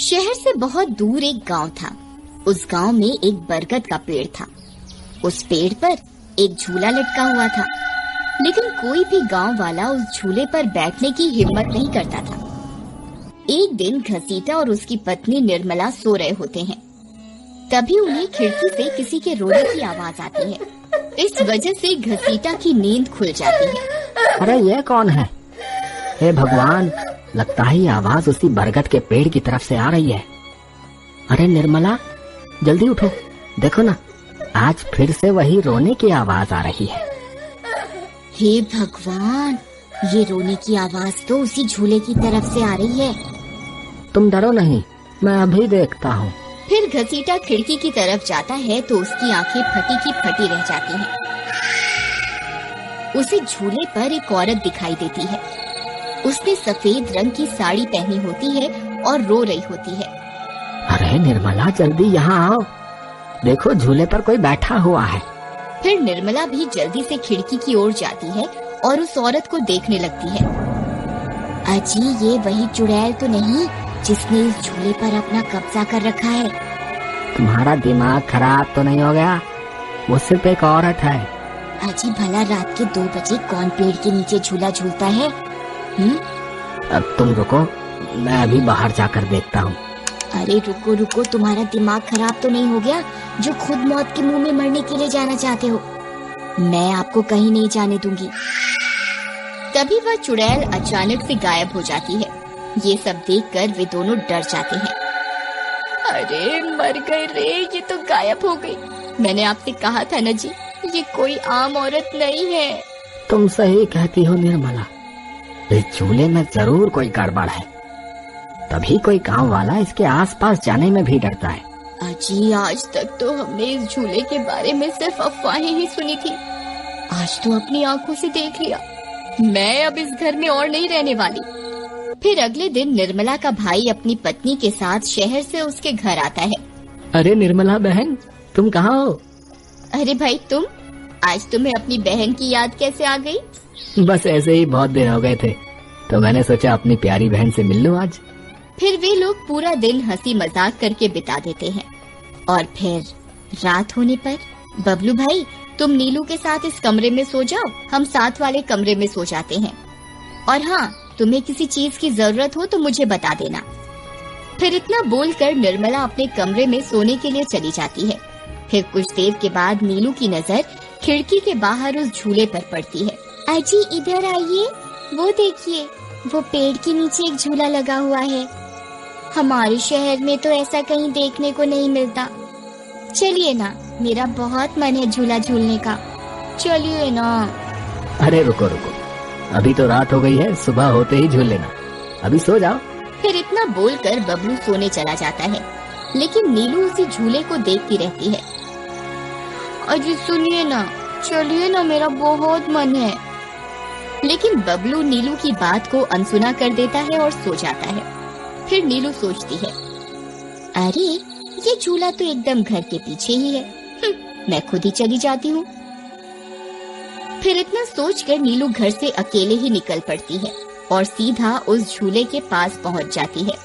शहर से बहुत दूर एक गांव था। उस गांव में एक बरगद का पेड़ था। उस पेड़ पर एक झूला लटका हुआ था, लेकिन कोई भी गांव वाला उस झूले पर बैठने की हिम्मत नहीं करता था। एक दिन घसीटा और उसकी पत्नी निर्मला सो रहे होते हैं। तभी उन्हें खिड़की से किसी के रोने की आवाज आती है। इस वजह से घसीटा की नींद खुल जाती है। अरे ये कौन है? हे भगवान, लगता है ये आवाज उसी बरगद के पेड़ की तरफ से आ रही है। अरे निर्मला, जल्दी उठो, देखो ना, आज फिर से वही रोने की आवाज आ रही है। हे भगवान, ये रोने की आवाज तो उसी झूले की तरफ से आ रही है। तुम डरो नहीं, मैं अभी देखता हूँ। फिर घसीटा खिड़की की तरफ जाता है तो उसकी आंखें फटी की फटी रह जाती हैं। उसे झूले पर एक औरत दिखाई देती है। उसने सफेद रंग की साड़ी पहनी होती है और रो रही होती है। अरे निर्मला, जल्दी यहाँ आओ, देखो झूले पर कोई बैठा हुआ है। फिर निर्मला भी जल्दी से खिड़की की ओर जाती है और उस औरत को देखने लगती है। अजी, ये वही चुड़ैल तो नहीं जिसने इस झूले पर अपना कब्जा कर रखा है? तुम्हारा दिमाग खराब तो नहीं हो गया? वो सिर्फ एक औरत है। अजी, भला रात के 2 बजे कौन पेड़ के नीचे झूला झूलता है? अब तुम रुको, मैं अभी बाहर जाकर देखता हूँ। अरे रुको रुको, तुम्हारा दिमाग खराब तो नहीं हो गया जो खुद मौत के मुंह में मरने के लिए जाना चाहते हो? मैं आपको कहीं नहीं जाने दूंगी। तभी वह चुड़ैल अचानक से गायब हो जाती है। ये सब देखकर वे दोनों डर जाते हैं। अरे मर गए रे, ये तो गायब हो गई। मैंने आपसे कहा था ना जी, ये कोई आम औरत नहीं है। तुम सही कहती हो निर्मला, इस झूले में जरूर कोई गड़बड़ है, तभी कोई गांव वाला इसके आसपास जाने में भी डरता है। अजी, आज तक तो हमने इस झूले के बारे में सिर्फ अफवाहें ही सुनी थी। आज तो अपनी आंखों से देख लिया। मैं अब इस घर में और नहीं रहने वाली। फिर अगले दिन निर्मला का भाई अपनी पत्नी के साथ शहर से उसके घर आता है। अरे निर्मला बहन, तुम कहाँ हो? अरे भाई, तुम आज तुम्हें अपनी बहन की याद कैसे आ गई? बस ऐसे ही, बहुत दिन हो गए थे तो मैंने सोचा अपनी प्यारी बहन से मिल लूं आज। फिर वे लोग पूरा दिन हंसी मजाक करके बिता देते हैं। और फिर रात होने पर, बबलू भाई, तुम नीलू के साथ इस कमरे में सो जाओ, हम साथ वाले कमरे में सो जाते हैं। और हाँ, तुम्हें किसी चीज की जरूरत हो तो मुझे बता देना। फिर इतना बोलकर निर्मला अपने कमरे में सोने के लिए चली जाती है। फिर कुछ देर के बाद नीलू की नजर खिड़की के बाहर उस झूले पर पड़ती है। अजी, इधर आइए, वो देखिए, वो पेड़ के नीचे एक झूला लगा हुआ है। हमारे शहर में तो ऐसा कहीं देखने को नहीं मिलता। चलिए ना, मेरा बहुत मन है झूला झूलने का, चलिए ना। अरे रुको रुको, अभी तो रात हो गई है, सुबह होते ही झूल लेना, अभी सो जाओ। फिर इतना बोलकर बबलू सोने चला जाता है, लेकिन नीलू उसी झूले को देखती रहती है। अजी सुनिए ना, चलिए ना, मेरा बहुत मन है। लेकिन बबलू नीलू की बात को अनसुना कर देता है और सो जाता है। फिर नीलू सोचती है, अरे ये झूला तो एकदम घर के पीछे ही है, मैं खुद ही चली जाती हूँ। फिर इतना सोचकर नीलू घर से अकेले ही निकल पड़ती है और सीधा उस झूले के पास पहुँच जाती है।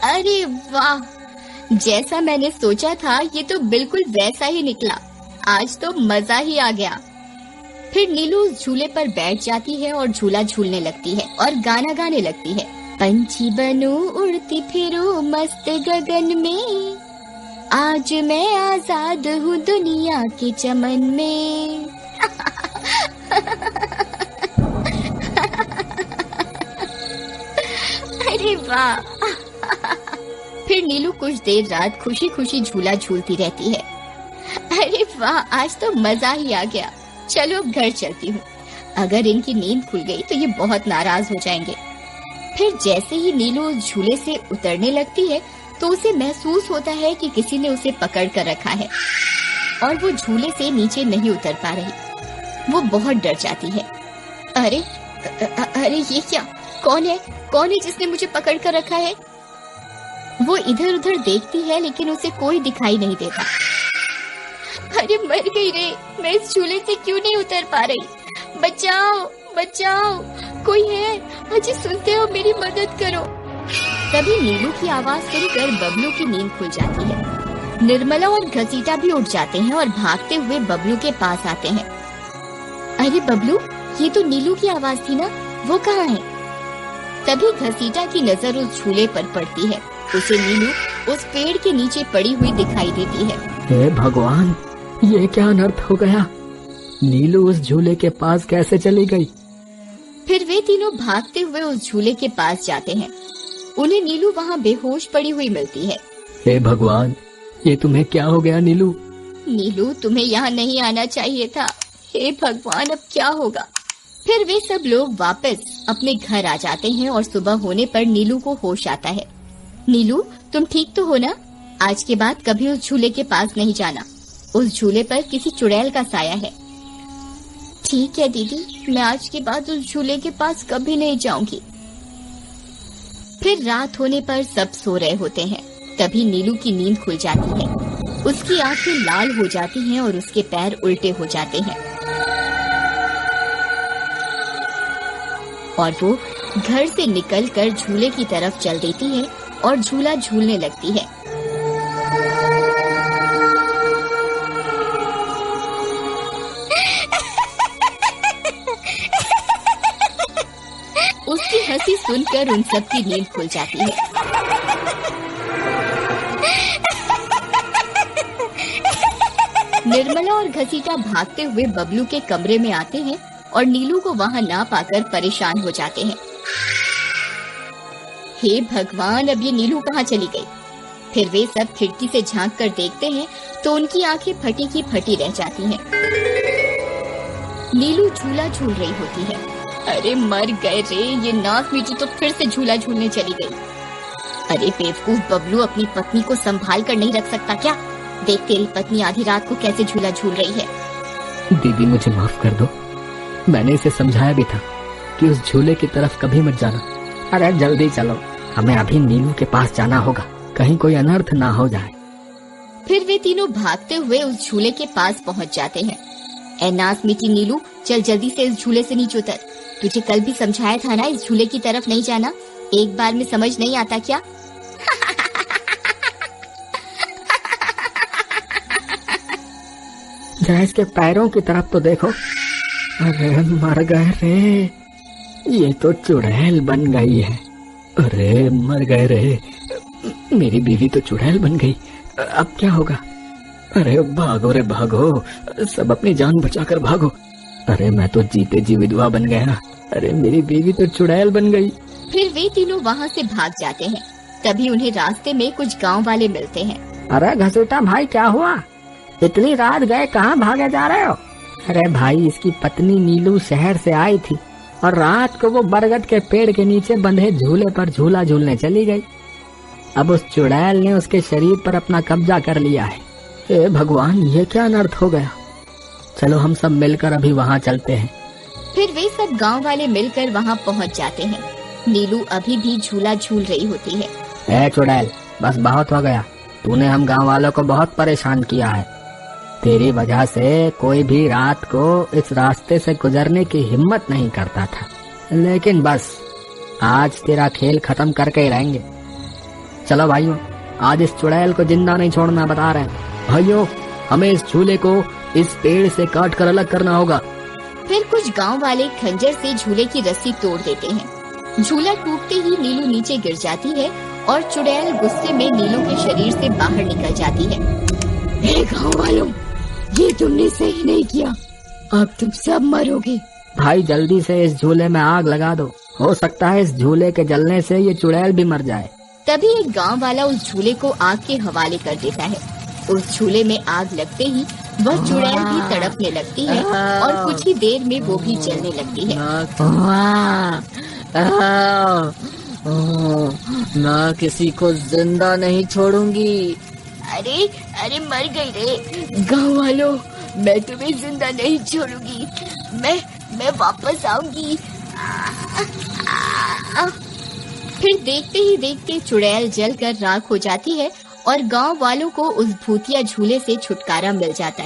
अरे वाह, जैसा मैंने सोचा था ये तो बिल्कुल वैसा ही निकला। आज तो मजा ही आ गया। फिर नीलू उस झूले पर बैठ जाती है और झूला झूलने लगती है और गाना गाने लगती है। पंछी बनूं, उड़ती फिरूं मस्त गगन में, आज मैं आजाद हूँ दुनिया के चमन में। अरे वाह। फिर नीलू कुछ देर रात खुशी खुशी झूला झूलती रहती है। अरे वाह, आज तो मजा ही आ गया। चलो अब घर चलती हूँ, अगर इनकी नींद खुल गई तो ये बहुत नाराज हो जाएंगे। फिर जैसे ही नीलू उस झूले से उतरने लगती है तो उसे महसूस होता है कि किसी ने उसे पकड़ कर रखा है और वो झूले से नीचे नहीं उतर पा रही। वो बहुत डर जाती है। अरे अरे ये क्या, कौन है जिसने मुझे पकड़ कर रखा है? वो इधर उधर देखती है लेकिन उसे कोई दिखाई नहीं देता। अरे मर गई रे, मैं इस झूले से क्यों नहीं उतर पा रही? बचाओ बचाओ, कोई है? अजी सुनते हो, मेरी मदद करो। तभी नीलू की आवाज सुनकर बबलू की नींद खुल जाती है। निर्मला और घसीटा भी उठ जाते हैं और भागते हुए बबलू के पास आते हैं। अरे बबलू, ये तो नीलू की आवाज थी ना, वो कहाँ है? तभी घसीटा की नजर उस झूले पर पड़ती है। उसे नीलू उस पेड़ के नीचे पड़ी हुई दिखाई देती है। हे भगवान, ये क्या अनर्थ हो गया? नीलू उस झूले के पास कैसे चली गई? फिर वे तीनों भागते हुए उस झूले के पास जाते हैं। उन्हें नीलू वहाँ बेहोश पड़ी हुई मिलती है। हे भगवान, ये तुम्हें क्या हो गया नीलू? नीलू, तुम्हें यहाँ नहीं आना चाहिए था। हे भगवान, अब क्या होगा? फिर वे सब लोग वापस अपने घर आ जाते हैं और सुबह होने पर नीलू को होश आता है। नीलू, तुम ठीक तो हो ना? आज के बाद कभी उस झूले के पास नहीं जाना। उस झूले पर किसी चुड़ैल का साया है। ठीक है दीदी, मैं आज के बाद उस झूले के पास कभी नहीं जाऊंगी। फिर रात होने पर सब सो रहे होते हैं। तभी नीलू की नींद खुल जाती है। उसकी आंखें लाल हो जाती हैं और उसके पैर उल्टे हो जाते हैं और वो घर से निकलकर झूले की तरफ चल देती है और झूला झूलने लगती है। उसकी हंसी सुनकर उन सब की नींद खुल जाती है। निर्मला और घसीटा भागते हुए बबलू के कमरे में आते हैं और नीलू को वहाँ ना पाकर परेशान हो जाते हैं। हे भगवान, अब ये नीलू कहाँ चली गई? फिर वे सब खिड़की से झांक कर देखते हैं तो उनकी आंखें फटी की फटी रह जाती हैं। नीलू झूला झूल रही होती है। अरे मर गए रे, ये नाक मीठी तो फिर से झूला झूलने चली गई। अरे बेवकूफ बबलू, अपनी पत्नी को संभाल कर नहीं रख सकता क्या? देख, तेरी पत्नी आधी रात को कैसे झूला झूल रही है। दीदी, मुझे माफ कर दो। मैंने इसे समझाया भी था कि उस झूले की तरफ कभी मत जाना। अरे जल्दी चलो, हमें अभी नीलू के पास जाना होगा, कहीं कोई अनर्थ ना हो जाए। फिर वे तीनों भागते हुए उस झूले के पास पहुंच जाते हैं। ए नाक मीठी नीलू, चल जल्दी से इस झूले से नीचे उतर। तुझे कल भी समझाया था ना, इस झूले की तरफ नहीं जाना। एक बार में समझ नहीं आता क्या? जरा इसके पैरों की तरफ तो देखो। अरे मर गए रे, ये तो चुड़ैल बन गई है। अरे मर गए रे, मेरी बीवी तो चुड़ैल बन गई। अब क्या होगा? अरे भागो रे भागो, सब अपनी जान बचाकर भागो। अरे मैं तो जीते जी विधवा बन गया। अरे मेरी बीवी तो चुड़ैल बन गई। फिर वे तीनों वहाँ से भाग जाते हैं। तभी उन्हें रास्ते में कुछ गांव वाले मिलते हैं। अरे घसीटा भाई, क्या हुआ? इतनी रात गए, कहाँ भागे जा रहे हो? अरे भाई, इसकी पत्नी नीलू शहर से आई थी और रात को वो बरगद के पेड़ के नीचे बंधे झूले पर झूला झूलने चली गई। अब उस चुड़ैल ने उसके शरीर पर अपना कब्जा कर लिया है। हे भगवान, ये क्या अनर्थ हो गया? चलो हम सब मिलकर अभी वहाँ चलते हैं। फिर वे सब गांव वाले मिलकर वहाँ पहुँच जाते हैं। नीलू अभी भी झूला झूल रही होती है। ए चुड़ैल, बस बहुत हो गया। तूने हम गांव वालों को बहुत परेशान किया है। तेरी वजह से कोई भी रात को इस रास्ते से गुजरने की हिम्मत नहीं करता था, लेकिन बस आज तेरा खेल खत्म करके ही रहेंगे। चलो भाइयों, आज इस चुड़ैल को जिंदा नहीं छोड़ना, बता रहे हैं। भाइयों, हमें इस झूले को इस पेड़ से काट कर अलग करना होगा। फिर कुछ गांव वाले खंजर से झूले की रस्सी तोड़ देते हैं। झूला टूटते ही नीलू नीचे गिर जाती है और चुड़ैल गुस्से में नीलू के शरीर से बाहर निकल जाती है। हे गांव वालों, ये तुमने सही नहीं किया, अब तुम सब मरोगे। भाई जल्दी से इस झूले में आग लगा दो, हो सकता है इस झूले के जलने से ये चुड़ैल भी मर जाए। तभी एक गांव वाला उस झूले को आग के हवाले कर देता है। उस झूले में आग लगते ही वह चुड़ैल भी तड़पने लगती है और कुछ ही देर में वो भी जलने लगती है। मैं किसी को जिंदा नहीं छोड़ूंगी। अरे अरे मर गई रे। गांव वालों, मैं तुम्हें जिंदा नहीं छोड़ूंगी, मैं वापस आऊंगी। फिर देखते ही देखते चुड़ैल जलकर राख हो जाती है और गांव वालों को उस भूतिया झूले से छुटकारा मिल जाता है।